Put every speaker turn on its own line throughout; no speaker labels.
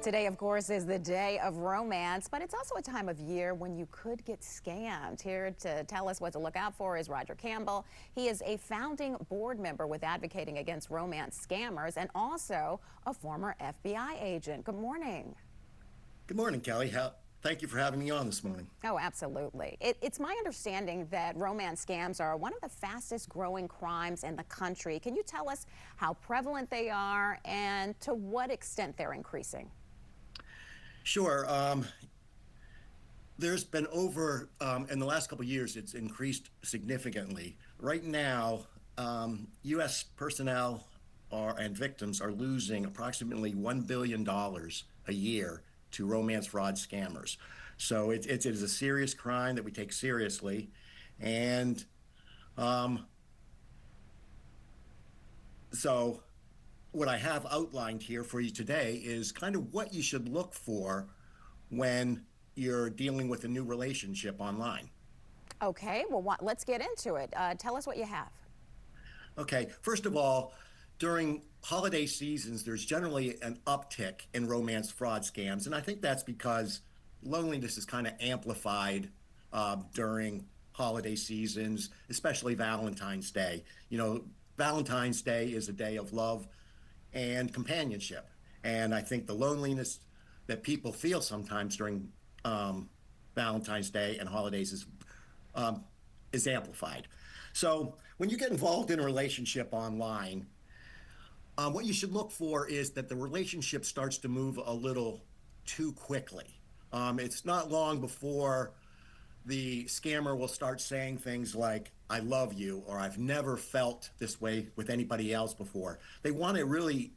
Today, of course, is the day of romance, but it's also a time of year when you could get scammed. Here to tell us what to look out for is Roger Campbell. He is a founding board member with Advocating Against Romance Scammers and also a former FBI agent. Good morning.
Good morning, Kelly. Thank you for having me on this morning.
Oh, absolutely. It's my understanding that romance scams are one of the fastest growing crimes in the country. Can you tell us how prevalent they are and to what extent they're increasing?
Sure. There's been in the last couple of years, it's increased significantly. Right now, U.S. personnel and victims are losing approximately $1 billion a year to romance fraud scammers. So it is a serious crime that we take seriously. And so what I have outlined here for you today is kind of what you should look for when you're dealing with a new relationship online.
Okay, well, let's get into it. Tell us what you have.
Okay, first of all, during holiday seasons, there's generally an uptick in romance fraud scams. And I think that's because loneliness is kind of amplified during holiday seasons, especially Valentine's Day. You know, Valentine's Day is a day of love and companionship. And I think the loneliness that people feel sometimes during Valentine's Day and holidays is amplified. So when you get involved in a relationship online, what you should look for is that the relationship starts to move a little too quickly. It's not long before the scammer will start saying things like, "I love you," or "I've never felt this way with anybody else before." They want to really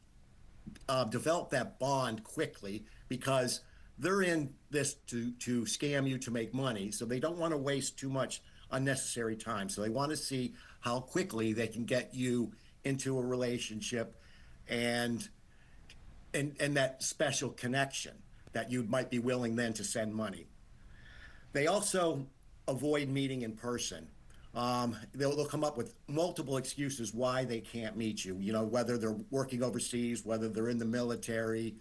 develop that bond quickly because they're in this to scam you to make money. So they don't want to waste too much unnecessary time. So they want to see how quickly they can get you into a relationship and that special connection that you might be willing then to send money. They also avoid meeting in person. They'll come up with multiple excuses why they can't meet you. You know, whether they're working overseas, whether they're in the military,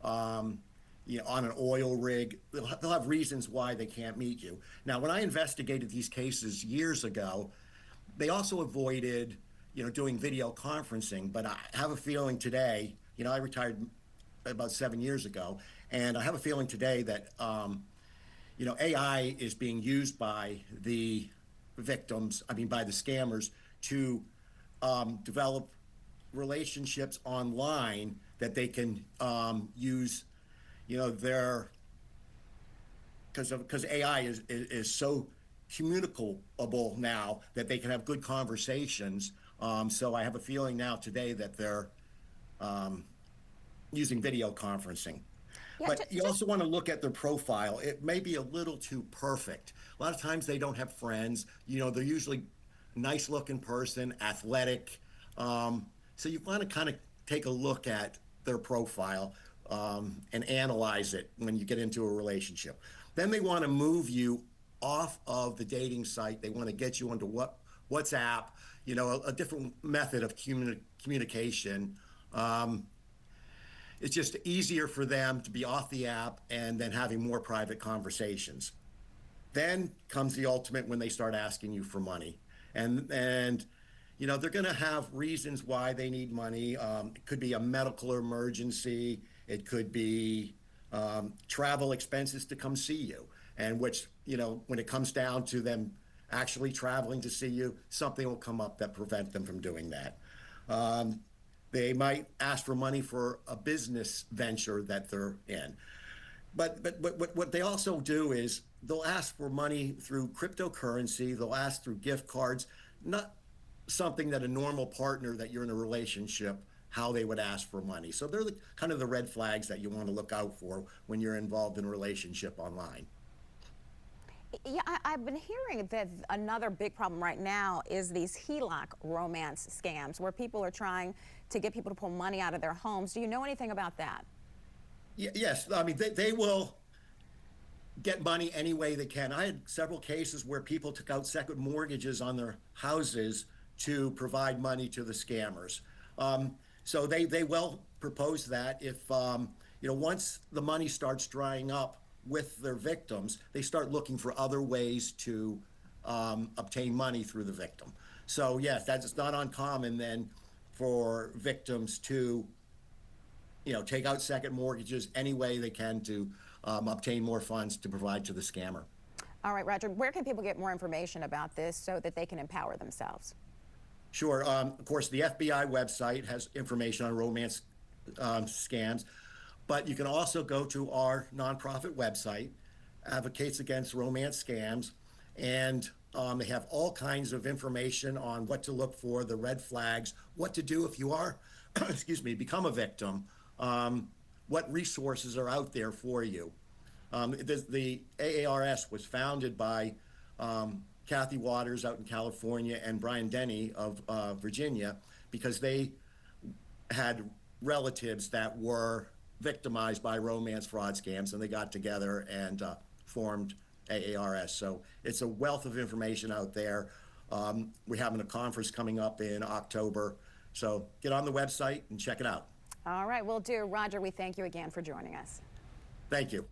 on an oil rig. They'll have reasons why they can't meet you. Now, when I investigated these cases years ago, they also avoided, doing video conferencing. But I have a feeling today, I retired about 7 years ago, and I have a feeling today that AI is being used by the victims, by the scammers, to develop relationships online that they can use, because AI is so communicable now that they can have good conversations. So I have a feeling now today that they're using video conferencing. Yeah, but you also want to look at their profile. It may be a little too perfect. A lot of times they don't have friends. They're usually nice looking person, athletic. So you want to kind of take a look at their profile and analyze it when you get into a relationship. Then they want to move you off of the dating site. They want to get you onto WhatsApp, a different method of communication. It's just easier for them to be off the app and then having more private conversations. Then comes the ultimate when they start asking you for money. And they're going to have reasons why they need money. It could be a medical emergency. It could be travel expenses to come see you. And which, when it comes down to them actually traveling to see you, something will come up that prevent them from doing that. They might ask for money for a business venture that they're in. But what they also do is they'll ask for money through cryptocurrency. They'll ask through gift cards, not something that a normal partner that you're in a relationship, how they would ask for money. So they're kind of the red flags that you want to look out for when you're involved in a relationship online.
Yeah, I've been hearing that another big problem right now is these HELOC romance scams where people are trying to get people to pull money out of their homes. Do you know anything about that?
Yes, they will get money any way they can. I had several cases where people took out second mortgages on their houses to provide money to the scammers. So they will propose that if once the money starts drying up with their victims, they start looking for other ways to obtain money through the victim. So yes, that's not uncommon then for victims to, take out second mortgages any way they can to obtain more funds to provide to the scammer.
All right, Roger, where can people get more information about this so that they can empower themselves?
Sure. Of course, the FBI website has information on romance scams, but you can also go to our nonprofit website, Advocates Against Romance Scams, and they have all kinds of information on what to look for, the red flags, what to do if you are, become a victim, what resources are out there for you. The AARS was founded by Kathy Waters out in California and Brian Denny of Virginia because they had relatives that were victimized by romance fraud scams, and they got together and formed AARS. So it's a wealth of information out there. We're having a conference coming up in October. So get on the website and check it out.
All right, will do. Roger, we thank you again for joining us.
Thank you.